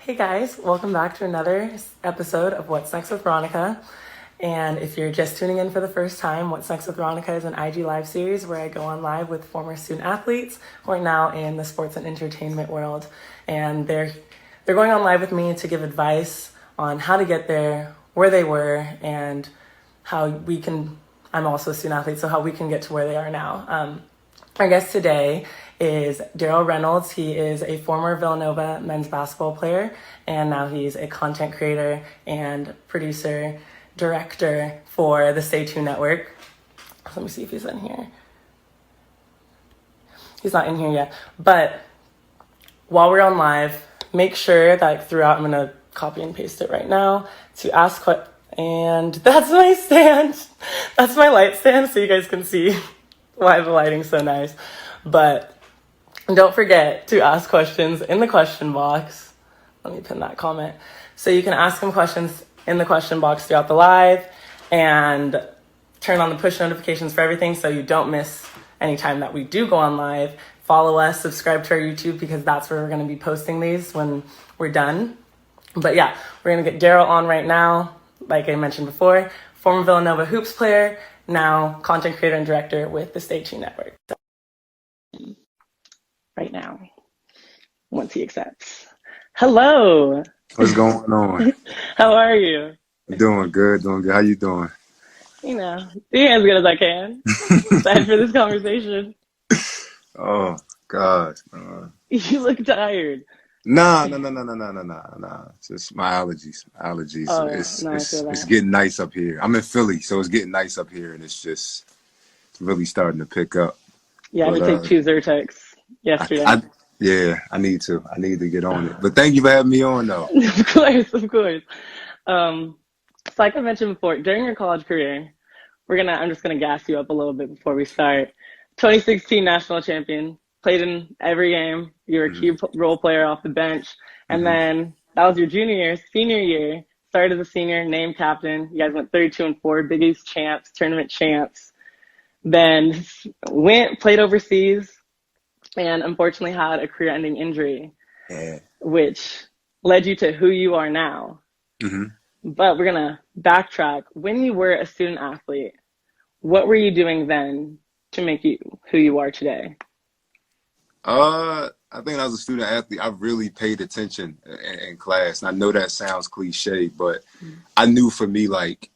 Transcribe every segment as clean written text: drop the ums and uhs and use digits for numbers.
Hey guys, welcome back to another episode of What's Next with Ronika. And if you're just tuning in for the first time, What's Next with Ronika is an IG live series where I go on live with former student athletes who are now in the sports and entertainment world. And they're going on live with me to give advice on how to get there, where they were, and how we can, I'm also a student athlete, so how we can get to where they are now. Our guest today is Darryl Reynolds. He is a former Villanova men's basketball player, and now he's a content creator and producer, director for the Stay Tuned Network. Let me see if he's in here. He's not in here yet. But while we're on live, make sure that throughout, I'm going to copy and paste it right now, to ask questions. And that's my stand. That's my light stand, so you guys can see why the lighting's so nice. But don't forget to ask questions in the question box. Let me pin that comment. So you can ask him questions in the question box throughout the live and turn on the push notifications for everything so you don't miss any time that we do go on live. Follow us, subscribe to our YouTube because that's where we're going to be posting these when we're done. But yeah, we're going to get Darryl on right now. Like I mentioned before, former Villanova hoops player, now content creator and director with the Stay Tuned Network. So, right now, once he accepts. Hello. What's going on? How are you? Doing good, doing good. How you doing? You know, doing as good as I can. Excited for this conversation. Oh God. You look tired. Nah. It's just my allergies. Oh, It's no, I it's feel it's that. getting nice up here. I'm in Philly, so it's getting nice up here, and it's really starting to pick up. Yeah, I had But to take 2 Zyrtex yesterday. I yeah, I need to get on it. But thank you for having me on, though. Of course, of course. So like I mentioned before, during your college career, I'm just gonna gas you up a little bit before we start. 2016 national champion, played in every game. You were a key hmm role player off the bench, and hmm then that was your junior year, senior year. Started as a senior, named captain. You guys went 32-4, Big East champs, tournament champs. Then played overseas, and unfortunately had a career-ending injury, Yeah. which led you to who you are now. hmm But we're gonna backtrack. When you were a student athlete, what were you doing then to make you who you are today? I think as a student athlete, I really paid attention in class. And I know that sounds cliche, but I knew for me, like,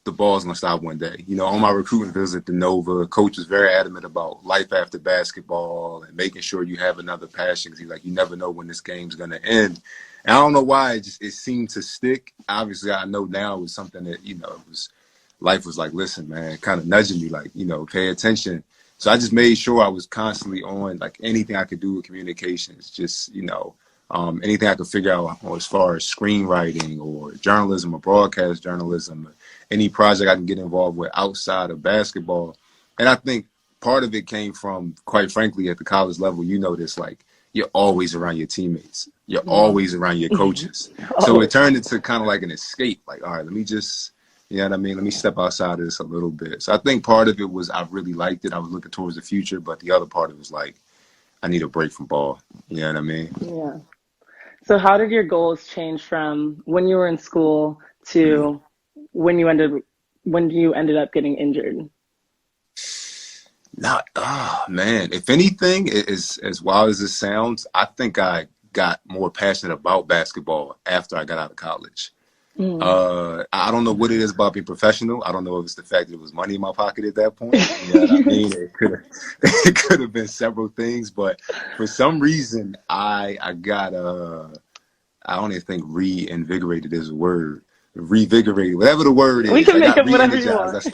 the ball's gonna stop one day. You know, on my recruiting visit to Nova, coach was very adamant about life after basketball and making sure you have another passion. Cause he's like, you never know when this game's gonna end. And I don't know why it seemed to stick. Obviously, I know now it was something that life was like, listen, man, kind of nudging me, like, pay attention. So I just made sure I was constantly on, like, anything I could do with communications, just, anything I could figure out as far as screenwriting or journalism or broadcast journalism, any project I can get involved with outside of basketball. And I think part of it came from, quite frankly, at the college level, this, like, you're always around your teammates. You're always around your coaches. So Oh, it turned into kind of like an escape. Like, all right, let me just, you know what I mean? Let me step outside of this a little bit. So I think part of it was I really liked it. I was looking towards the future, but the other part of it was like, I need a break from ball. You know what I mean? yeah. So how did your goals change from when you were in school Mhm. to when you ended up getting injured? Not, oh man. If anything, as wild as it sounds, I think I got more passionate about basketball after I got out of college. Mm. I don't know what it is about being professional. I don't know if it's the fact that it was money in my pocket at that point. You know what I mean? It could have it could have been several things, but for some reason I got I don't even think reinvigorated is a word. Revigorated, whatever the word We is. can I make got up whatever you re-energized. want. That's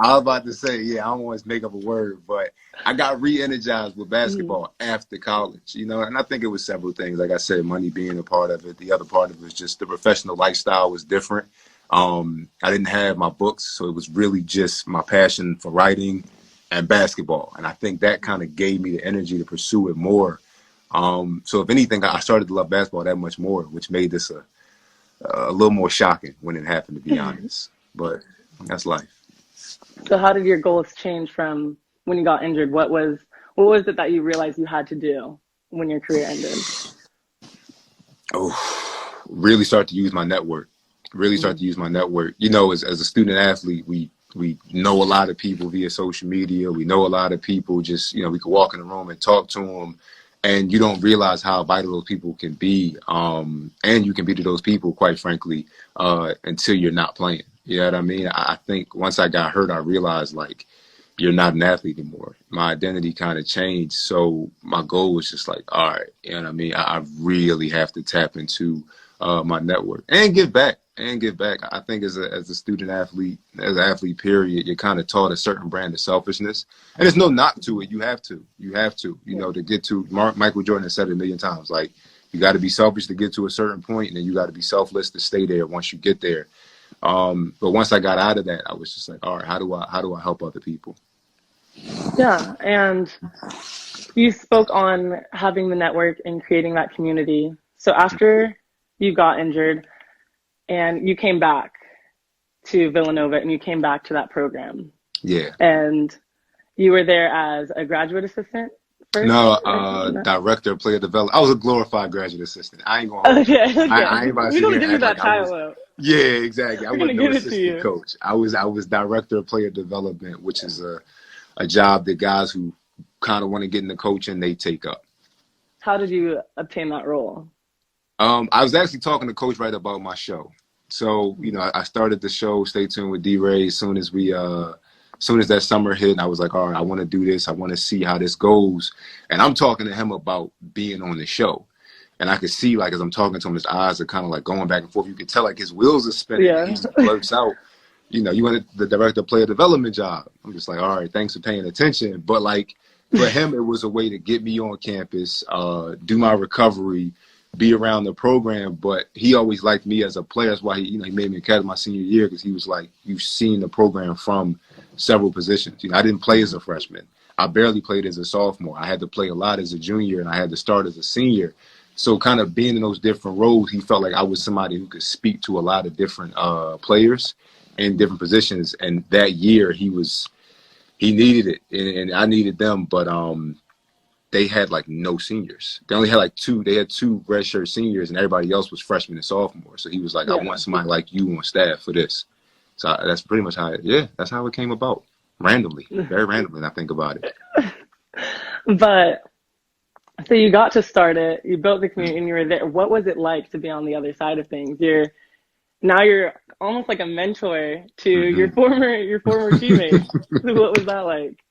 I was about to say, yeah, I don't always make up a word, but I got re-energized with Mm. basketball after college, and I think it was several things. Like I said, money being a part of it. The other part of it was just the professional lifestyle was different. I didn't have my books, so it was really just my passion for writing and basketball. And I think that kind of gave me the energy to pursue it more. So if anything, I started to love basketball that much more, which made this a little more shocking when it happened, to be honest. But that's life. So how did your goals change from when you got injured? What was it that you realized you had to do when your career ended? Oh. really start to use my network. Really start to use my network. You know, as a student athlete, we know a lot of people via social media. We know a lot of people just, you know, we can walk in the room and talk to them, and you don't realize how vital those people can be. And you can be to those people, quite frankly, until you're not playing. You know what I mean? I think once I got hurt, I realized, like, you're not an athlete anymore. My identity kind of changed. So my goal was just like, all right, you know what I mean? I really have to tap into my network and give back. I think as a student athlete, as an athlete, period, you're kind of taught a certain brand of selfishness. And there's no knock to it. You have to, you know, to get to, Michael Jordan has said it a million times, like, you got to be selfish to get to a certain point, and then you got to be selfless to stay there once you get there. But once I got out of that, I was just like, all right, how do I help other people? Yeah, and you spoke on having the network and creating that community. So after you got injured and you came back to Villanova and you came back to that program. Yeah. And you were there as a graduate assistant first? No, director of player development. I was a glorified graduate assistant. I ain't gonna hold you. Okay. I ain't about to We're sit gonna here give and you act that like I was. title. Yeah, exactly. I wasn't no give it to assistant you. coach. I was director of player development, which is a job that guys who kind of want to get into coaching, they take up. How did you obtain that role? I was actually talking to Coach Wright about my show. So, you know, I started the show, Stay Tuned with D-Ray, as soon as that summer hit, and I was like, all right, I want to do this. I want to see how this goes. And I'm talking to him about being on the show. And I could see, like, as I'm talking to him, his eyes are kind of like going back and forth. You could tell, like, his wheels are spinning. Yeah. And he blurts out, you know, you wanted the director of player development job. I'm just like, all right, thanks for paying attention. But, like, for him, it was a way to get me on campus, do my recovery, be around the program. But he always liked me as a player. That's why he made me a captain my senior year, because he was like, you've seen the program from several positions. You know, I didn't play as a freshman. I barely played as a sophomore. I had to play a lot as a junior, and I had to start as a senior. So kind of being in those different roles, he felt like I was somebody who could speak to a lot of different players in different positions. And that year he needed it, and I needed them. But they had like no seniors. They only had like two redshirt seniors, and everybody else was freshmen and sophomores. So he was like, I want somebody like you on staff for this. So that's pretty much that's how it came about. Randomly, very randomly, when I think about it. But so you got to start it, you built the community, and you were there. What was it like to be on the other side of things? You're almost like a mentor to your former teammates. What was that like?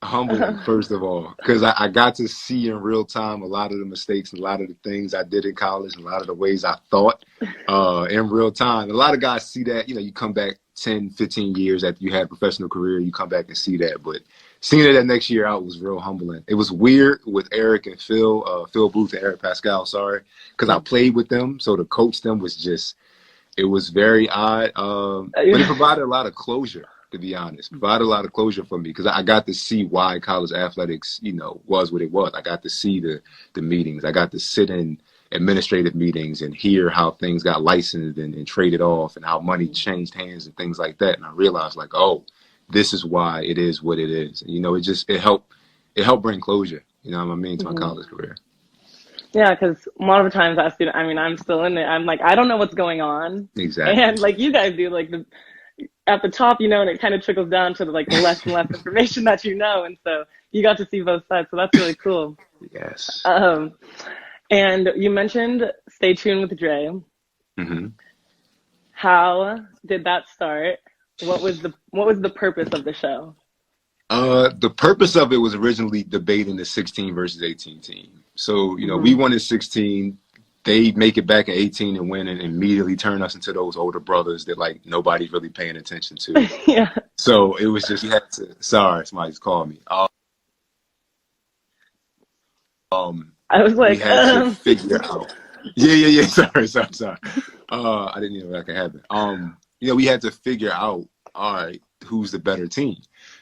Humbling, first of all, because I got to see in real time a lot of the mistakes and a lot of the things I did in college and a lot of the ways I thought in real time. A lot of guys see that, you know, you come back 10, 15 years after you had a professional career, you come back and see that. But seeing it that next year out was real humbling. It was weird with Eric and Phil Booth and Eric Pascal, because I played with them. So to coach them it was very odd. But it provided a lot of closure, to be honest. Provided a lot of closure for me, because I got to see why college athletics, you know, was what it was. I got to see the meetings. I got to sit in administrative meetings and hear how things got licensed and traded off, and how money changed hands and things like that. And I realized, like, oh, this is why it is what it is. And, you know, it helped bring closure, you know what I mean, to my college career. Yeah, because a lot of the times as a student, I mean, I'm still in it. I'm like, I don't know what's going on. Exactly. And like you guys do, like at the top, you know, and it kind of trickles down to the less and less information that you know. And so you got to see both sides. So that's really cool. Yes. And you mentioned Stay Tuned with Dre. Mm-hmm. How did that start? What was the purpose of the show? The purpose of it was originally debating the 16 versus 18 team. So, you know, we won in 16. They make it back at 18 and win, and immediately turn us into those older brothers that, like, nobody's really paying attention to. Yeah. So it was just, you had to, sorry, somebody's called me. I was like, we had to figure out. Yeah. Sorry. I didn't even know that could happen. You know, we had to figure out, all right, who's the better team.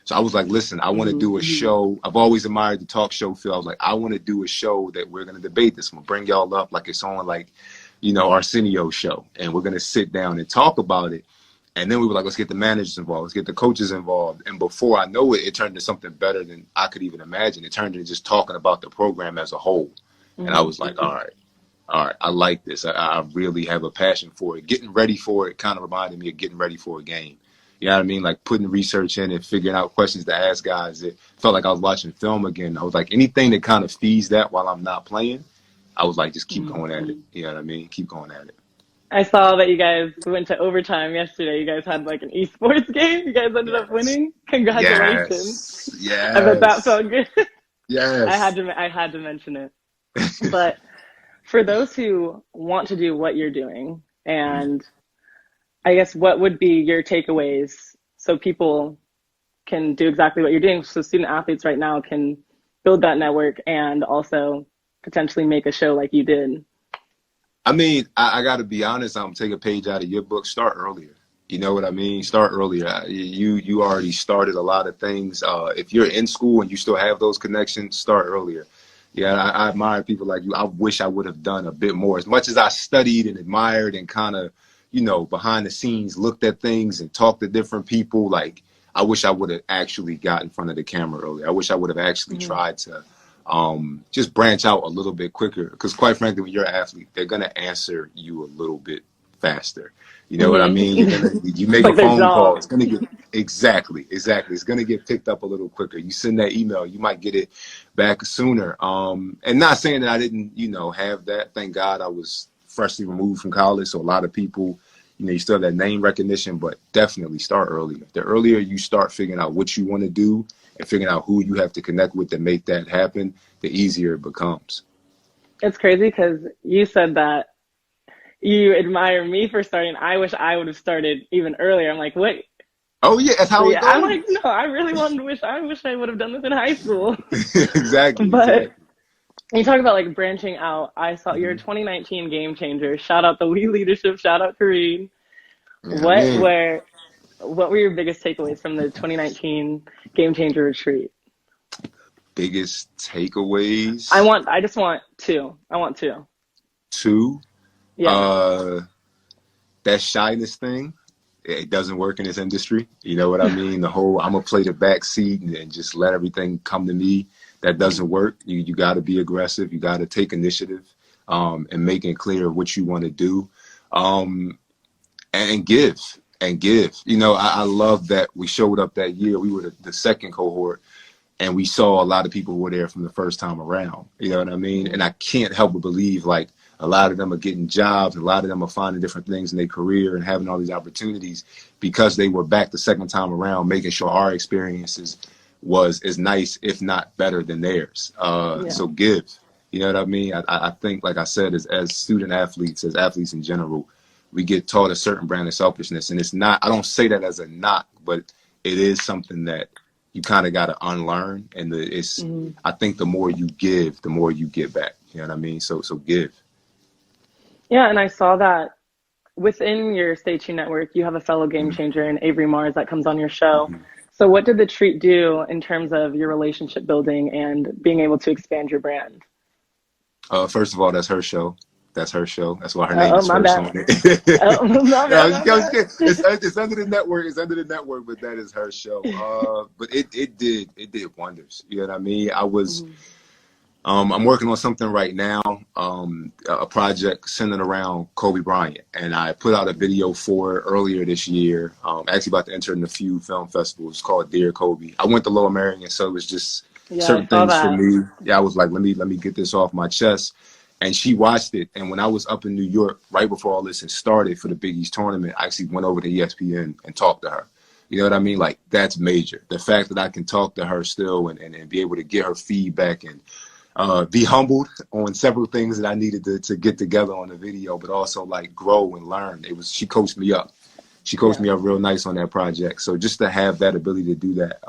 So I was like, listen, I want to do a show. I've always admired the talk show feel. I was like, I want to do a show that we're going to debate this. I'm going to bring y'all up like it's on, like, you know, Arsenio's show. And we're going to sit down and talk about it. And then we were like, let's get the managers involved. Let's get the coaches involved. And before I know it, it turned into something better than I could even imagine. It turned into just talking about the program as a whole. And I was like, all right, all right, I like this. I really have a passion for it. Getting ready for it kind of reminded me of getting ready for a game. You know what I mean? Like putting research in and figuring out questions to ask guys. It felt like I was watching film again. I was like, anything that kind of feeds that while I'm not playing, I was like, just keep going at it. You know what I mean? Keep going at it. I saw that you guys went to overtime yesterday. You guys had like an esports game. You guys ended up Yes. winning. Congratulations. Yes. I bet that Yes. felt good. Yes. I had to mention it. But for those who want to do what you're doing, and I guess what would be your takeaways so people can do exactly what you're doing, so student athletes right now can build that network and also potentially make a show like you did? I mean, I got to be honest. I'm take a page out of your book. Start earlier. You know what I mean? Start earlier. You already started a lot of things. If you're in school and you still have those connections, start earlier. Yeah, I admire people like you. I wish I would have done a bit more. As much as I studied and admired and kind of, behind the scenes looked at things and talked to different people, like I wish I would have actually got in front of the camera earlier. I wish I would have actually tried to just branch out a little bit quicker. Because quite frankly, when you're an athlete, they're going to answer you a little bit faster. You know what I mean? You make Like a their phone call, job. it's going to get, exactly. It's going to get picked up a little quicker. You send that email, you might get it back sooner. And not saying that I didn't, have that. Thank God I was freshly removed from college. So a lot of people, you still have that name recognition, but definitely start earlier. The earlier you start figuring out what you want to do and figuring out who you have to connect with to make that happen, the easier it becomes. It's crazy because you said that you admire me for starting. I wish I would have started even earlier. I'm like, wait. Oh yeah, that's So how it yeah, I'm goes. like, no, I really wanted to I wish I would have done this in high school. Exactly. But you talk about like branching out. I saw your Mhm. 2019 game changer. Shout out the We Leadership. Shout out Kareem. Yeah, What man. were what were your biggest takeaways from the 2019 game changer retreat? Biggest takeaways. I just want two. I want two. Two. Yeah. Uh, that shyness thing. It doesn't work in this industry. You know what I mean? The whole I'm gonna play the back seat and just let everything come to me. That doesn't work. You got to be aggressive. You got to take initiative, and making clear what you want to do, and give and give. I love that we showed up that year. We were the second cohort, and we saw a lot of people who were there from the first time around. You know what I mean? And I can't help but believe like a lot of them are getting jobs, a lot of them are finding different things in their career and having all these opportunities because they were back the second time around, making sure our experiences was as nice, if not better than theirs. Yeah. So give. You know what I mean? I think, like I said, as student athletes, as athletes in general, we get taught a certain brand of selfishness. And it's not, I don't say that as a knock, but it is something that you kind of got to unlearn. And I think the more you give, the more you get back. You know what I mean? So give. Yeah, and I saw that within your Stay Tuned network, you have a fellow game changer in Avery Mars that comes on your show. So what did the treat do in terms of your relationship building and being able to expand your brand? First of all, that's her show. That's her show. That's why her name Oh, is my first bad. on it. Oh, my No, bad, my I'm just bad. kidding. It's under the network. It's under the network, but that is her show. But it did wonders. You know what I mean? I'm working on something right now, a project centered around Kobe Bryant, and I put out a video for it earlier this year. Actually, about to enter in a few film festivals. It's called Dear Kobe. I went to Lower Merion, so it was just Yeah, I certain saw things for that. me. Yeah, I was like, let me get this off my chest. And she watched it, and when I was up in New York, right before all this had started for the Big East tournament, I actually went over to ESPN and talked to her. You know what I mean? Like, that's major. The fact that I can talk to her still and be able to get her feedback and be humbled on several things that I needed to get together on the video, but also like grow and learn. She coached me up. She coached Yeah. me up real nice on that project. So just to have that ability to do that,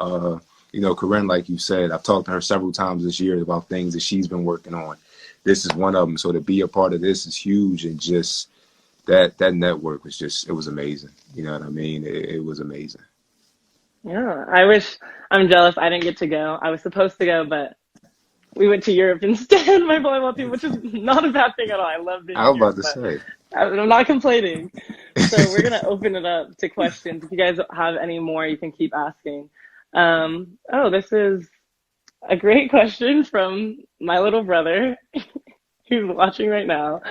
Corinne, like you said, I've talked to her several times this year about things that she's been working on. This is one of them. So to be a part of this is huge. And just that network was it was amazing. You know what I mean? It was amazing. Yeah, I'm jealous I didn't get to go. I was supposed to go, but we went to Europe instead, my volleyball team, which is not a bad thing at all. I love being I in was Europe, about to but say. I'm not complaining. So we're going to open it up to questions. If you guys have any more, you can keep asking. This is a great question from my little brother. who's watching right now,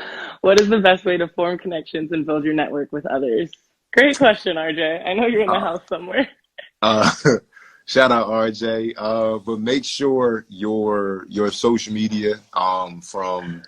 what is the best way to form connections and build your network with others? Great question, RJ. I know you're in the Uh, house somewhere. uh, Shout out RJ. But make sure your social media, from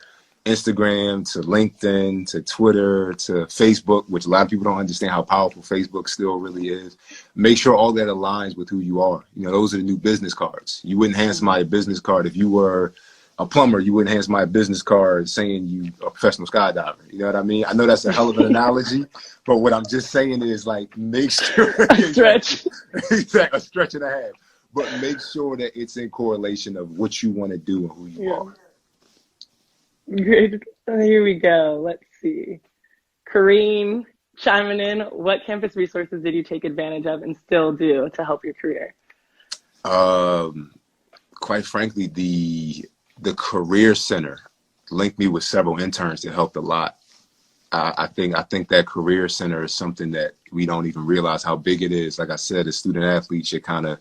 Instagram to LinkedIn to Twitter to Facebook, which a lot of people don't understand how powerful Facebook still really is. Make sure all that aligns with who you are. You know, those are the new business cards. You wouldn't hand somebody a business card if you were a plumber. You wouldn't hand somebody a business card saying you a professional skydiver. You know what I mean? I know that's a hell of an analogy, but what I'm just saying is like make sure A stretch. exactly, a stretch and a half. But make sure that it's in correlation of what you want to do and who you are. Great. Here we go. Let's see. Kareem chiming in. What campus resources did you take advantage of and still do to help your career? Quite frankly, the career center linked me with several interns that helped a lot. I think that career center is something that we don't even realize how big it is. Like I said, as student athletes, you're kind of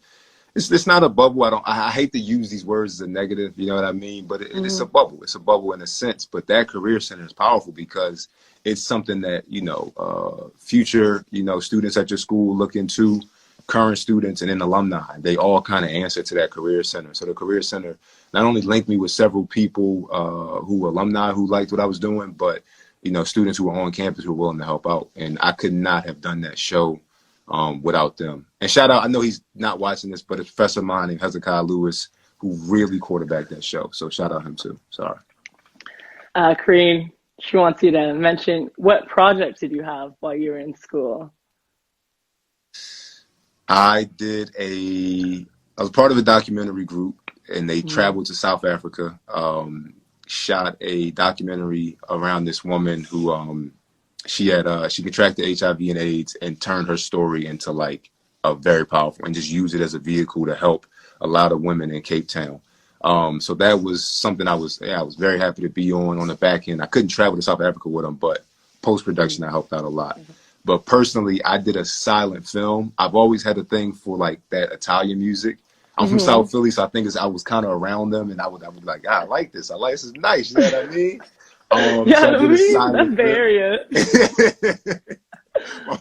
it's not a bubble. I hate to use these words as a negative, you know what I mean? But it's a bubble. It's a bubble in a sense. But that career center is powerful because it's something that, future, students at your school look into, current students and then alumni. They all kind of answer to that career center. So the career center not only linked me with several people who were alumni who liked what I was doing, but, students who were on campus who were willing to help out. And I could not have done that show without them. And shout out, I know he's not watching this, but a professor of mine named Hezekiah Lewis, who really quarterbacked that show. So shout out him too. Sorry. Kareem, she wants you to mention what projects did you have while you were in school? I was part of a documentary group and they traveled to South Africa, shot a documentary around this woman who, she contracted HIV and AIDS and turned her story into like a very powerful and just use it as a vehicle to help a lot of women in Cape Town. So that was something I was very happy to be on the back end. I couldn't travel to South Africa with them, but post-production, I helped out a lot. But personally, I did a silent film. I've always had a thing for like that Italian music. I'm from South Philly, so I think I was kind of around them and I would be like, I like this. This is nice. You know what I mean? That's Bay Area. My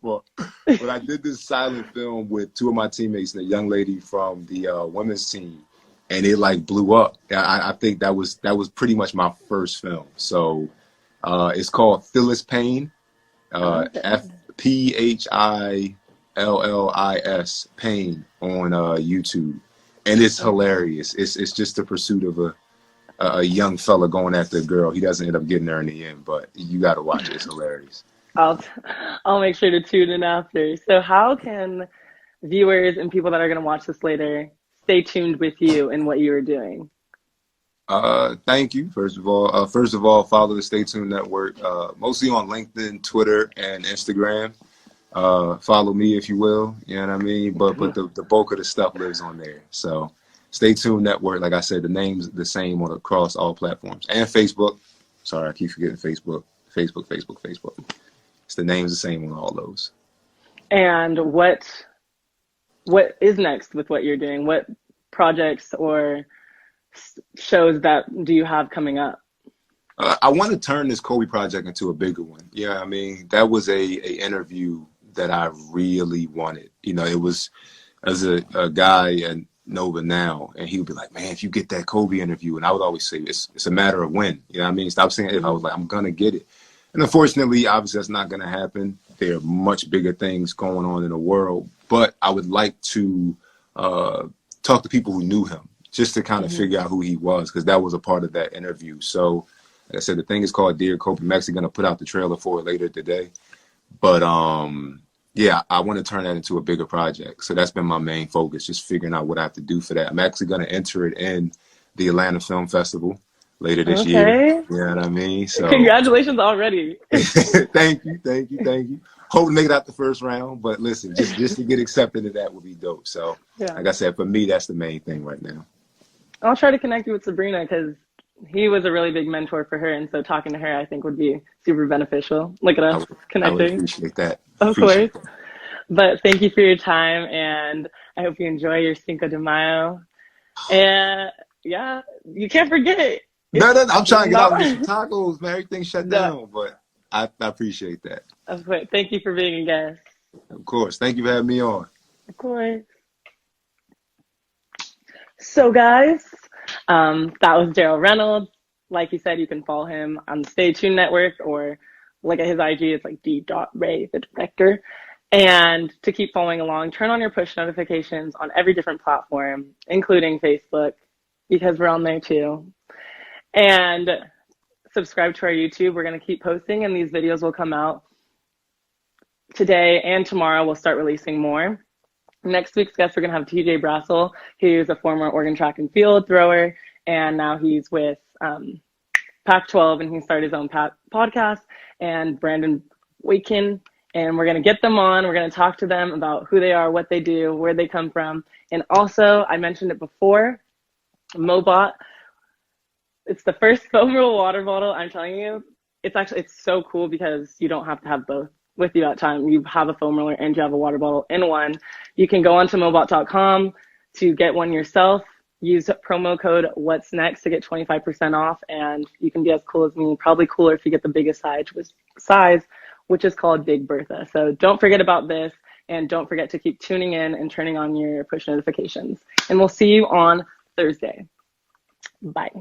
fault. But I did this silent film with two of my teammates and a young lady from the women's team, and it like blew up. I think that was pretty much my first film. So it's called Phyllis Payne, FPHILLIS Payne on YouTube, and it's hilarious. It's just the pursuit of a young fella going after a girl. He doesn't end up getting there in the end, but you got to watch it. It's hilarious. I'll make sure to tune in after. So how can viewers and people that are going to watch this later stay tuned with you and what you are doing? Thank you. First of all, follow the Stay Tuned Network, mostly on LinkedIn, Twitter, and Instagram. Follow me if you will, you know what I mean? But the bulk of the stuff lives on there. So Stay Tuned Network, like I said, the name's the same across all platforms. And Facebook. Sorry, I keep forgetting Facebook. Facebook. It's the name's the same on all those. And what is next with what you're doing? What projects or shows that do you have coming up? I want to turn this Kobe project into a bigger one. Yeah, I mean, that was a interview that I really wanted. It was as a guy and Nova now, and he would be like, man, if you get that Kobe interview, and I would always say it's a matter of when. You know what I mean? Stop saying if. I was like, I'm gonna get it. And unfortunately, obviously that's not gonna happen. There are much bigger things going on in the world. But I would like to talk to people who knew him just to kind of figure out who he was, because that was a part of that interview. So like I said, the thing is called Dear Kobe. I'm actually gonna put out the trailer for it later today. But yeah, I want to turn that into a bigger project. So that's been my main focus, just figuring out what I have to do for that. I'm actually going to enter it in the Atlanta Film Festival later this year. You know what I mean? So congratulations already. Thank you. Hope to make it out the first round. But listen, just to get accepted to that would be dope. So like I said, for me, that's the main thing right now. I'll try to connect you with Sabrina because he was a really big mentor for her. And so talking to her, I think, would be super beneficial. Look at us connecting. I would appreciate that. Of course. But thank you for your time, and I hope you enjoy your Cinco de Mayo. And yeah, you can't forget it. No, no, I'm trying to get No. out and get some tacos, man. Everything's shut No. down, but I appreciate that. Okay, thank you for being a guest. Of course. Thank you for having me on. Of course. So, guys, that was Darryl Reynolds. Like he said, you can follow him on the Stay Tuned Network or look at his IG. It's like D.Ray, the director. And to keep following along, turn on your push notifications on every different platform, including Facebook, because we're on there too. And subscribe to our YouTube. We're going to keep posting, and these videos will come out today and tomorrow. We'll start releasing more. Next week's guest, we're going to have TJ Brassel. He's a former Oregon track and field thrower, and now he's with Pac-12, and he started his own podcast, and Brandon Wakin. And we're going to get them on. We're going to talk to them about who they are, what they do, where they come from. And also, I mentioned it before, Mobot. It's the first foam roll water bottle. I'm telling you, it's so cool because you don't have to have both with you at a time. You have a foam roller and you have a water bottle in one. You can go onto mobot.com to get one yourself. Use promo code What's Next to get 25% off, and you can be as cool as me. Probably cooler if you get the biggest size, which is called Big Bertha. So don't forget about this, and don't forget to keep tuning in and turning on your push notifications. And we'll see you on Thursday. Bye.